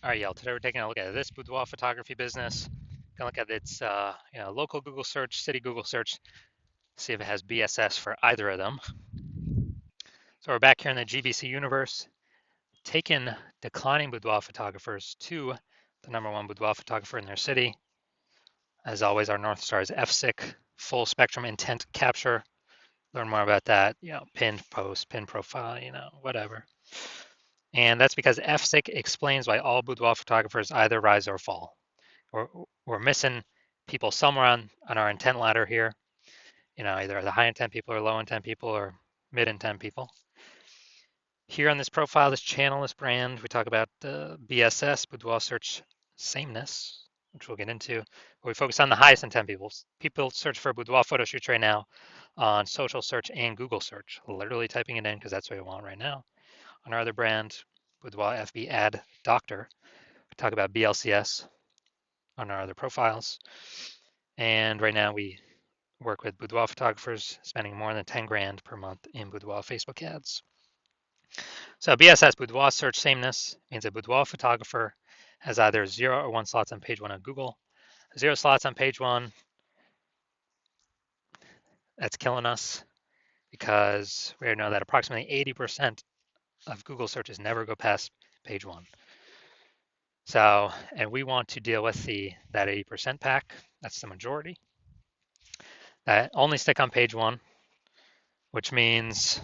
All right, y'all. Today we're taking a look at this boudoir photography business. Gonna look at its local Google search, city Google search, see if it has BSS for either of them. So we're back here in the GBC universe, taking declining boudoir photographers to the #1 boudoir photographer in their city. As always, our North Star is FSIC, full spectrum intent capture. Learn more about that, pin post, pin profile, whatever. And that's because FSIC explains why all boudoir photographers either rise or fall. We're missing people somewhere on our intent ladder here. Either the high intent people or low intent people or mid intent people. Here on this profile, this channel, this brand, we talk about BSS, boudoir search sameness, which we'll get into. But we focus on the highest intent people. People search for boudoir photo shoots right now on social search and Google search, literally typing it in because that's what I want right now. On our other brand, Boudoir FB Ad Doctor, we talk about BLCS on our other profiles. And right now we work with boudoir photographers spending more than 10 grand per month in boudoir Facebook ads. So BSS, boudoir search sameness, means a boudoir photographer has either 0 or 1 slots on page 1 on Google. 0 slots on page 1, that's killing us because we know that approximately 80% of Google searches never go past page 1. So, and we want to deal with that 80% pack, that's the majority, that only stick on page 1, which means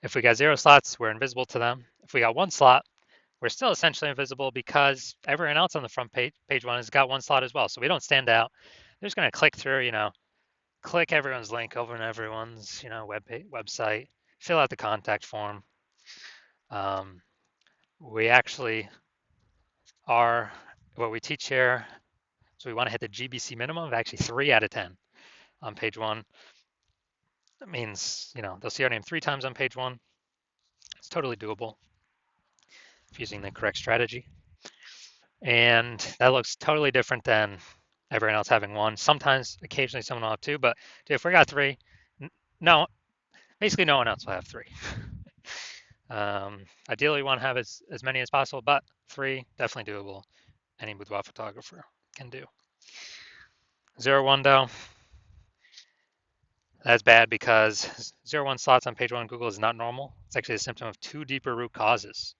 if we got 0 slots, we're invisible to them. If we got 1 slot, we're still essentially invisible because everyone else on the front page 1 has got 1 slot as well. So we don't stand out. They're just going to click through, click everyone's link over on everyone's, website, fill out the contact form. We actually are, what we teach here, so we want to hit the GBC minimum of actually 3 out of 10 on page 1. That means, they'll see our name 3 times on page 1. It's totally doable if using the correct strategy. And that looks totally different than everyone else having 1. Sometimes, occasionally, someone will have 2, but if we got 3, no, basically no one else will have 3. Ideally, we want to have as many as possible, but 3, definitely doable. Any boudoir photographer can do. 0, 1, though, that's bad because 0, 1 slots on page 1 on Google is not normal. It's actually a symptom of 2 deeper root causes.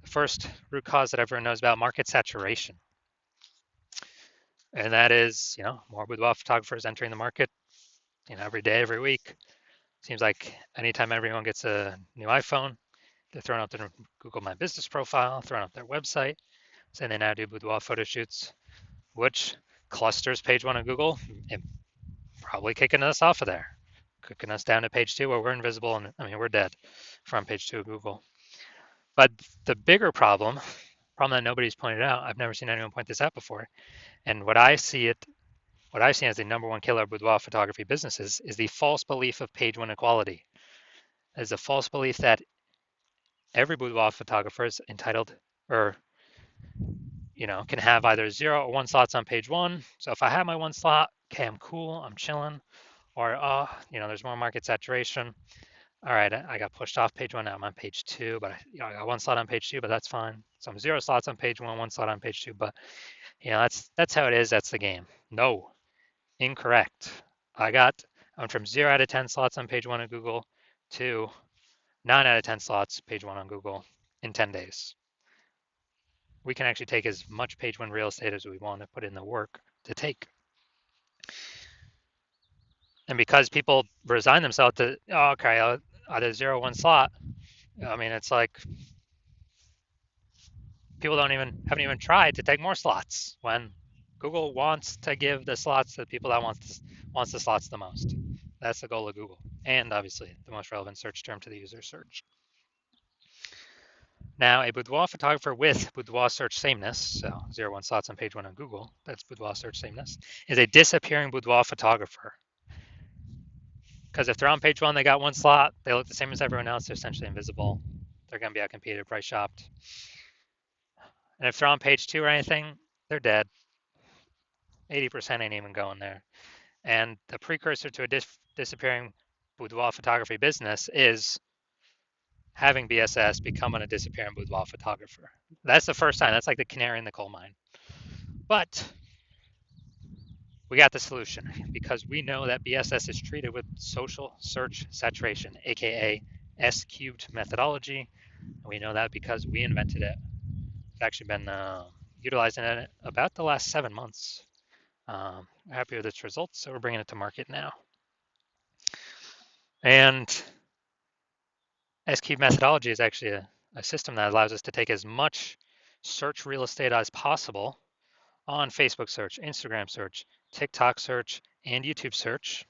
The first root cause that everyone knows about, market saturation. And that is, more boudoir photographers entering the market, every day, every week. Seems like anytime everyone gets a new iPhone, they're throwing up their Google My Business profile, throwing up their website, saying they now do boudoir photo shoots, which clusters page 1 of Google and probably kicking us off of there, kicking us down to page 2 where we're invisible and we're dead from page 2 of Google. But the bigger problem that nobody's pointed out, I've never seen anyone point this out before, and what I see as the #1 killer of boudoir photography businesses is the false belief of page 1 equality. There's a false belief that every boudoir photographer is entitled or can have either 0 or 1 slots on page 1. So if I have my 1 slot, okay, I'm cool, I'm chilling. Or there's more market saturation. All right, I got pushed off page 1, now I'm on page 2, but I got 1 slot on page 2, but that's fine. So I'm 0 slots on page 1, 1 slot on page 2, but that's how it is. That's the game. No, incorrect. I went from 0 out of 10 slots on page 1 of Google to 9 out of 10 slots page 1 on Google in 10 days. We can actually take as much page 1 real estate as we want to put in the work to take. And because people resign themselves to, okay, either 0, 1 slot, it's like people haven't even tried to take more slots when Google wants to give the slots to the people that wants the slots the most. That's the goal of Google, and obviously the most relevant search term to the user search. Now, a boudoir photographer with boudoir search sameness, so 0, 1 slots on page 1 on Google, that's boudoir search sameness, is a disappearing boudoir photographer. Because if they're on page 1, they got 1 slot, they look the same as everyone else, they're essentially invisible. They're going to be outcompeted, price shopped. And if they're on page 2 or anything, they're dead. 80% ain't even going there. And the precursor to a disappearing boudoir photography business is having BSS, becoming a disappearing boudoir photographer. That's the first time. That's like the canary in the coal mine. But we got the solution because we know that BSS is treated with social search saturation, aka S cubed methodology. And we know that because we invented it. It's actually been utilizing it about the last 7 months. Happy with its results, so we're bringing it to market now. And S cubed methodology is actually a system that allows us to take as much search real estate as possible on Facebook search, Instagram search, TikTok search, and YouTube search.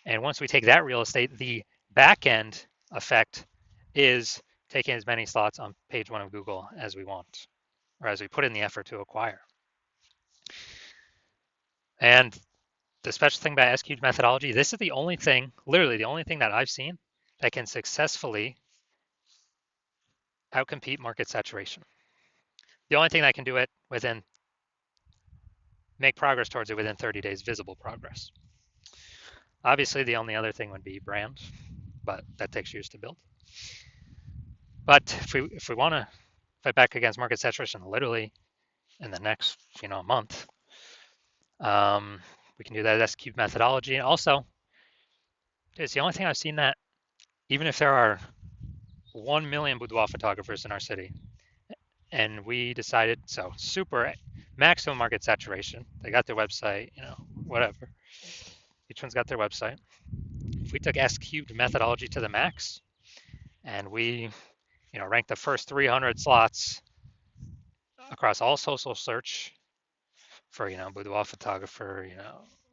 And once we take that real estate, the back end effect is taking as many slots on page one of Google as we want, or as we put in the effort to acquire. And the special thing about S cubed methodology, this is the only thing, literally the only thing that I've seen that can successfully outcompete market saturation. The only thing that can do it within, make progress towards it within 30 days, visible progress. Obviously, the only other thing would be brand, but that takes years to build. But if we want to fight back against market saturation, literally in the next month, we can do that S cubed methodology. And also, it's the only thing I've seen that even if there are 1 million boudoir photographers in our city, and we decided, so super maximum market saturation, they got their website, whatever. Each one's got their website. If we took S cubed methodology to the max, and we, ranked the first 300 slots across all social search for, boudoir photographer,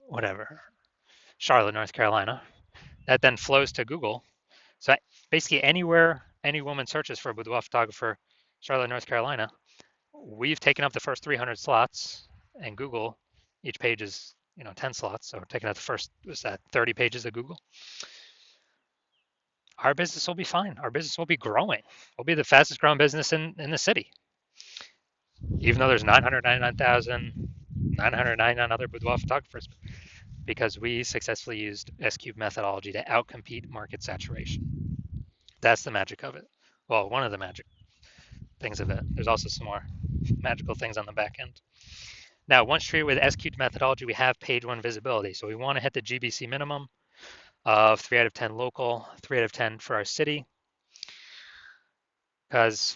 whatever, Charlotte, North Carolina, that then flows to Google. So basically anywhere any woman searches for a boudoir photographer, Charlotte, North Carolina, we've taken up the first 300 slots, and Google, each page is 10 slots, so we're taking up the first, 30 pages of Google. Our business will be fine. Our business will be growing. We'll be the fastest growing business in the city, even though there's 999 other boudoir photographers, because we successfully used S cubed methodology to outcompete market saturation. That's the magic of it. Well, one of the magic things of it. There's also some more magical things on the back end. Now, once treated with S cubed methodology, we have page one visibility. So we want to hit the GBC minimum of 3 out of 10 local, 3 out of 10 for our city. Because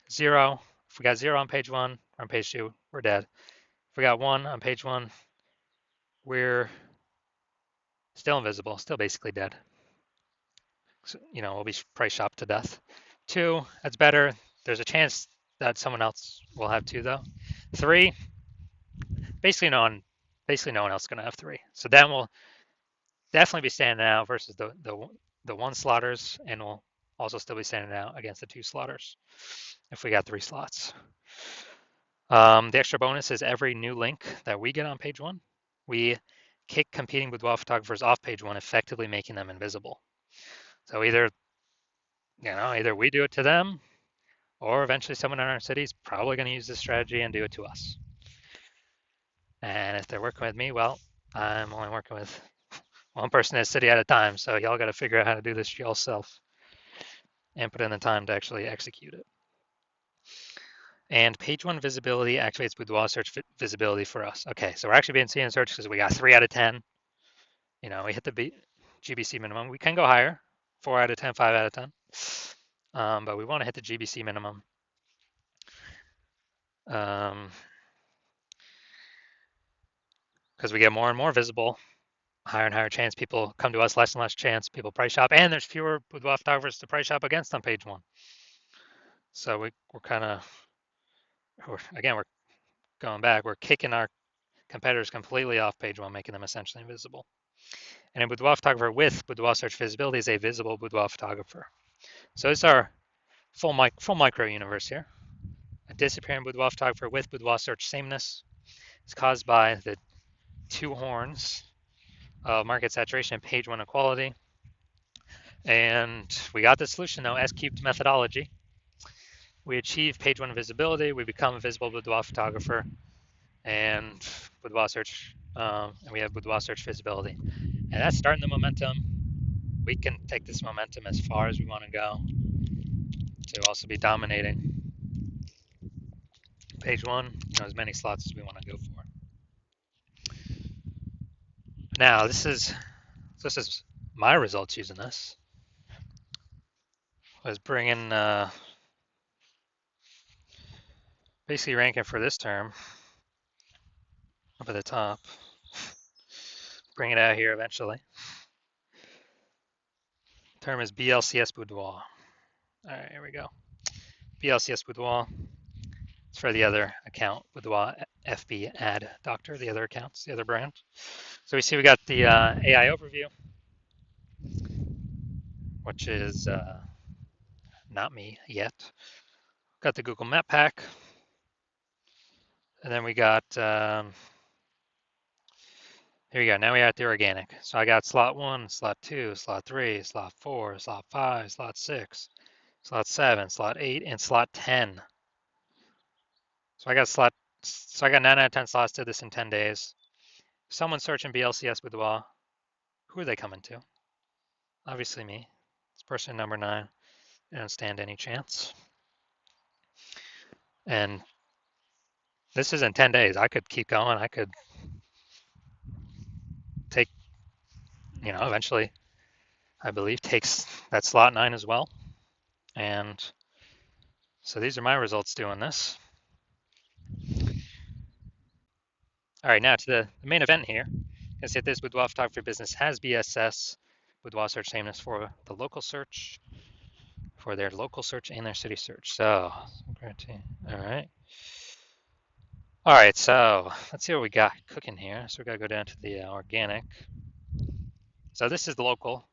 if we got 0 on page 1, on page 2, we're dead. If we got 1 on page 1, we're still invisible, still basically dead. So, we'll be price shopped to death. 2, that's better. There's a chance that someone else will have 2 though. 3, basically no one else is going to have 3. So then we'll definitely be standing out versus the 1 slotters, and we'll also still be standing out against the 2 slotters if we got 3 slots. The extra bonus is every new link that we get on page 1, we kick competing boudoir photographers off page 1, effectively making them invisible. So either we do it to them, or eventually someone in our city is probably going to use this strategy and do it to us. And if they're working with me, well, I'm only working with one person in a city at a time, so y'all got to figure out how to do this yourself and put in the time to actually execute it. And page 1 visibility activates boudoir search visibility for us. Okay, so we're actually being seen in search because we got 3 out of 10. We hit the GBC minimum. We can go higher, 4 out of 10, 5 out of 10. But we want to hit the GBC minimum. Because we get more and more visible, higher and higher chance people come to us, less and less chance people price shop, and there's fewer boudoir photographers to price shop against on page 1. So we're kind of, again, we're going back, we're kicking our competitors completely off page 1, making them essentially invisible. And a boudoir photographer with boudoir search visibility is a visible boudoir photographer. So it's our full micro universe here. A disappearing boudoir photographer with boudoir search sameness is caused by the 2 horns of market saturation and page 1 equality. And we got the solution though, S cubed methodology. We achieve page 1 visibility, we become a visible boudoir photographer, and boudoir search, and we have boudoir search visibility. And that's starting the momentum. We can take this momentum as far as we want to go. to also be dominating page one, as many slots as we want to go for. Now this is my results using this. Was bringing basically ranking for this term up at the top. Bring it out here eventually. Term is BLCS Boudoir. All right, here we go. BLCS Boudoir. It's for the other account, Boudoir FB Ad Doctor, the other accounts, the other brand. So we see we got the AI overview, which is not me yet. Got the Google Map Pack. And then we got, here we go. Now we are at the organic. So I got slot 1, slot 2, slot 3, slot 4, slot 5, slot 6, slot 7, slot 8, and slot 10. So I got 9 out of 10 slots to this in 10 days. If someone's searching BLCS Boudoir, who are they coming to? Obviously me. It's person number 9. I don't stand any chance. And this is in 10 days. I could keep going. I could take, eventually, I believe, takes that slot 9 as well. And so these are my results doing this. All right, now to the main event here. You can see that this Boudoir Photography business has BSS, Boudoir search sameness for the local search, for their local search and their city search. So, all right. All right, so let's see what we got cooking here. So we got to go down to the organic. So this is the local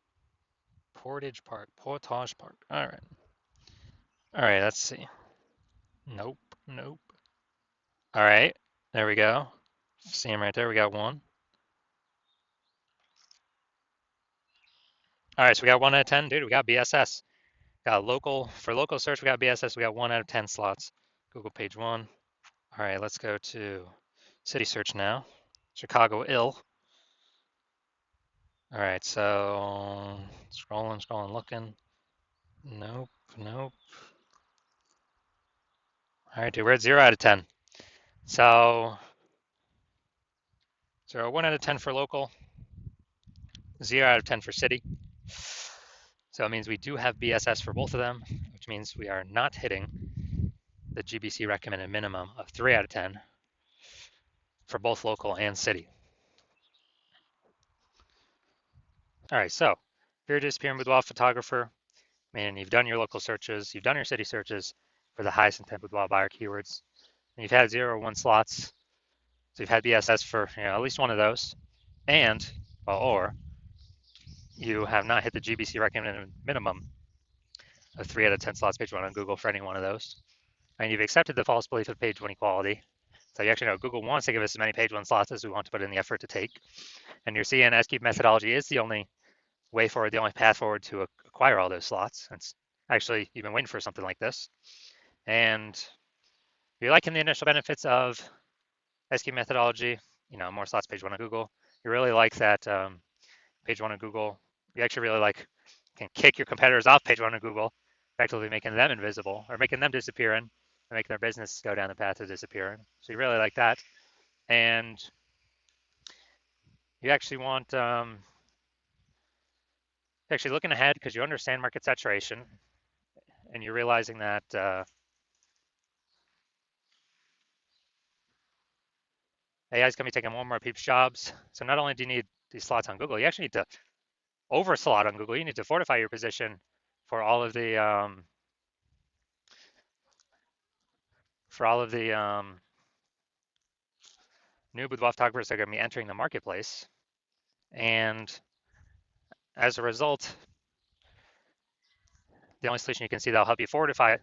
Portage Park. All right. All right, let's see. Nope. All right, there we go. See him right there. We got one. All right, so we got 1 out of 10. Dude, we got BSS. Got local, for local search, we got BSS. We got 1 out of 10 slots. Google page 1. All right, let's go to city search now. Chicago ill. All right, so scrolling, looking. Nope. All right, dude, we're at 0 out of 10. So 1 out of 10 for local, 0 out of 10 for city. So it means we do have BSS for both of them, which means we are not hitting the GBC recommended minimum of 3 out of 10 for both local and city. All right, so if you're just a boudoir photographer, meaning you've done your local searches, you've done your city searches for the highest intent boudoir buyer keywords, and you've had 0 or 1 slots, so you've had BSS for at least one of those, and, or you have not hit the GBC recommended minimum of 3 out of 10 slots page 1 on Google for any one of those, and you've accepted the false belief of page 1 equality. So you actually know Google wants to give us as many page 1 slots as we want to put in the effort to take, and your CN S-cube methodology is the only way forward, the only path forward to acquire all those slots. It's actually, you've been waiting for something like this. And you're liking the initial benefits of S-cube methodology, more slots page 1 on Google. You really like that page 1 on Google. You actually really can kick your competitors off page 1 on Google, effectively making them invisible or making them disappear and making their business go down the path of disappearing. So you really like that. And you actually want actually looking ahead because you understand market saturation and you're realizing that AI is going to be taking more and more people's jobs. So not only do you need these slots on Google, you actually need to over slot on Google. You need to fortify your position for all of the new boudoir photographers that are going to be entering the marketplace. And as a result, the only solution you can see that'll help you fortify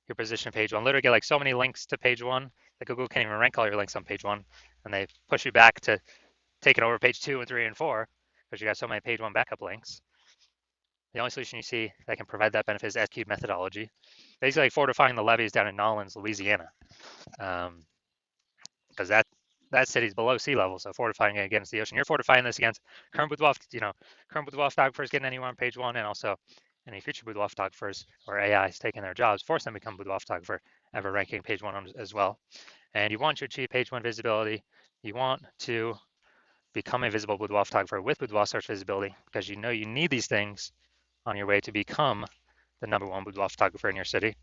your position on page 1, literally get like so many links to page 1 that Google can't even rank all your links on page 1, and they push you back to taking over page 2 and 3 and 4 because you got so many page 1 backup links. The only solution you see that can provide that benefit is S-cube methodology, basically like fortifying the levees down in Nolens, Louisiana, because that city's below sea level, so fortifying it against the ocean. You're fortifying this against current boudoir photographers getting anywhere on page 1, and also any future boudoir photographers or AI is taking their jobs, force them to become boudoir photographer, have a ranking page one as well. And you want to achieve page one visibility. You want to become a visible boudoir photographer with boudoir search visibility because you know you need these things on your way to become the number one boudoir photographer in your city.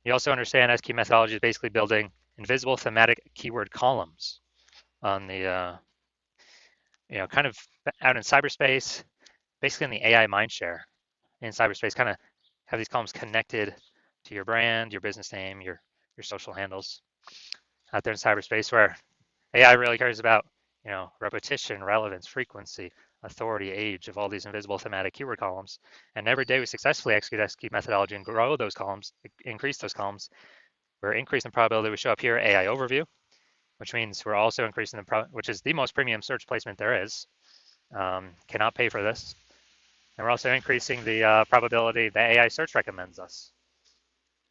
You also understand SQ methodology is basically building invisible thematic keyword columns on the, kind of out in cyberspace, basically in the AI mindshare in cyberspace, kind of have these columns connected to your brand, your business name, your social handles out there in cyberspace where AI really cares about, repetition, relevance, frequency, authority, age of all these invisible thematic keyword columns. And every day we successfully execute SQ methodology and grow those columns, increase those columns, we're increasing the probability we show up here AI overview, which means we're also increasing which is the most premium search placement there is. Cannot pay for this. And we're also increasing the probability that AI search recommends us.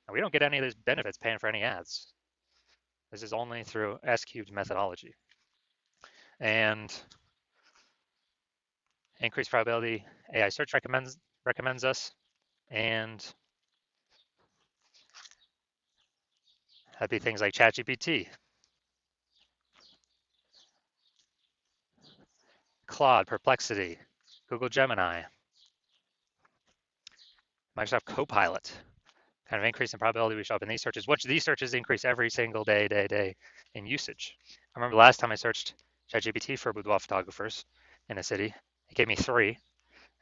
And we don't get any of these benefits paying for any ads. This is only through S-cubed methodology. And increased probability AI search recommends us. And that'd be things like ChatGPT, Claude, Perplexity, Google Gemini, Microsoft Copilot, kind of increase in probability we show up in these searches, which these searches increase every single day in usage. I remember last time I searched ChatGPT for boudoir photographers in a city, it gave me 3.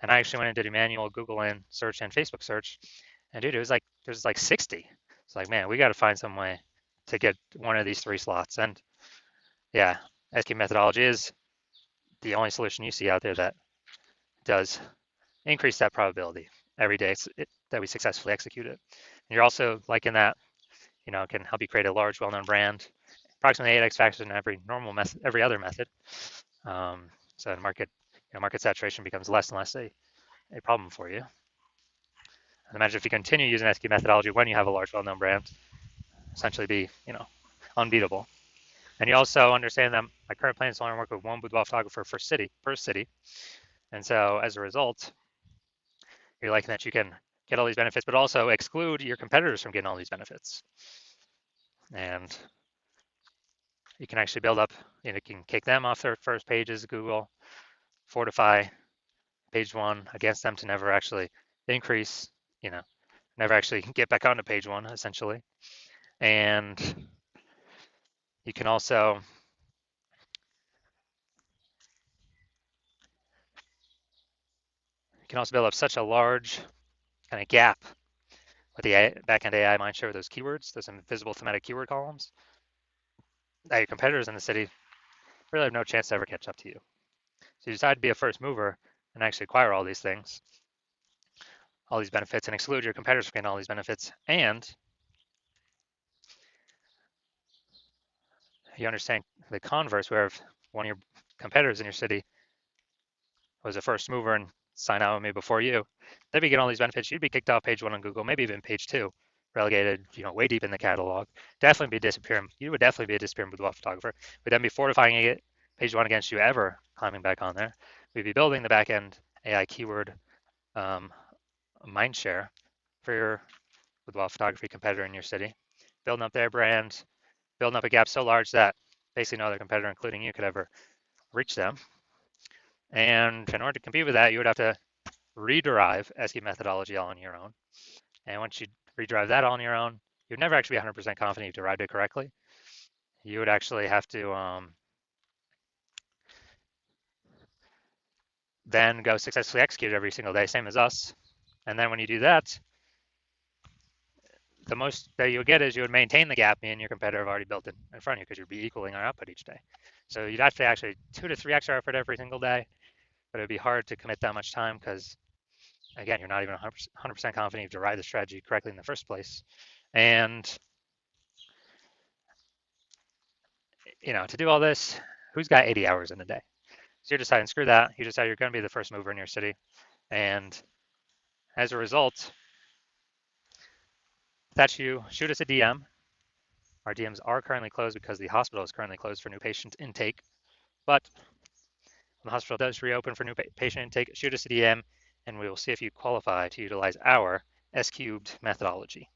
And I actually went and did a manual Google and search and Facebook search. And dude, there's like 60. It's like, man, we got to find some way to get one of these 3 slots. And yeah, SQ methodology is the only solution you see out there that does increase that probability every day that we successfully execute it. And you're also liking that, it can help you create a large, well-known brand, approximately 8x faster than every other method. So market saturation becomes less and less a problem for you. And imagine if you continue using SQ methodology when you have a large, well-known brand, essentially be, unbeatable. And you also understand that my current plan is to only work with one boudoir photographer per city. And so as a result, you're liking that you can get all these benefits, but also exclude your competitors from getting all these benefits. And you can actually build up, you can kick them off their first pages, Google, fortify page one against them to never actually increase, never actually get back onto page one, essentially. And you can also build up such a large kind of gap with the backend AI mindshare with those keywords, those invisible thematic keyword columns, that your competitors in the city really have no chance to ever catch up to you. So you decide to be a first mover and actually acquire all these things, all these benefits, and exclude your competitors from getting all these benefits. And you understand the converse, where if one of your competitors in your city was a first mover and signed out with me before you, they'd be getting all these benefits. You'd be kicked off page one on Google, maybe even page 2, relegated, way deep in the catalog. Definitely be disappearing. You would definitely be a disappearing boudoir photographer. We'd then be fortifying it, page 1 against you ever climbing back on there. We'd be building the backend AI keyword mindshare for your boudoir photography competitor in your city, building up their brand, building up a gap so large that basically no other competitor, including you, could ever reach them. And in order to compete with that, you would have to rederive SQ methodology all on your own. And once you redrive that all on your own, you'd never actually be 100% confident you derived it correctly. You would actually have to then go successfully execute it every single day, same as us. And then when you do that, the most that you would get is you would maintain the gap me and your competitor have already built in front of you because you'd be equaling our output each day. So you'd have to actually 2 to 3x our effort every single day, but it would be hard to commit that much time because, again, you're not even 100% confident you've derived the strategy correctly in the first place. And, to do all this, who's got 80 hours in a day? So you're deciding, screw that. You decide you're going to be the first mover in your city. And as a result, that you shoot us a DM. Our DMs are currently closed because the hospital is currently closed for new patient intake. But when the hospital does reopen for new patient intake, shoot us a DM and we will see if you qualify to utilize our S cubed methodology.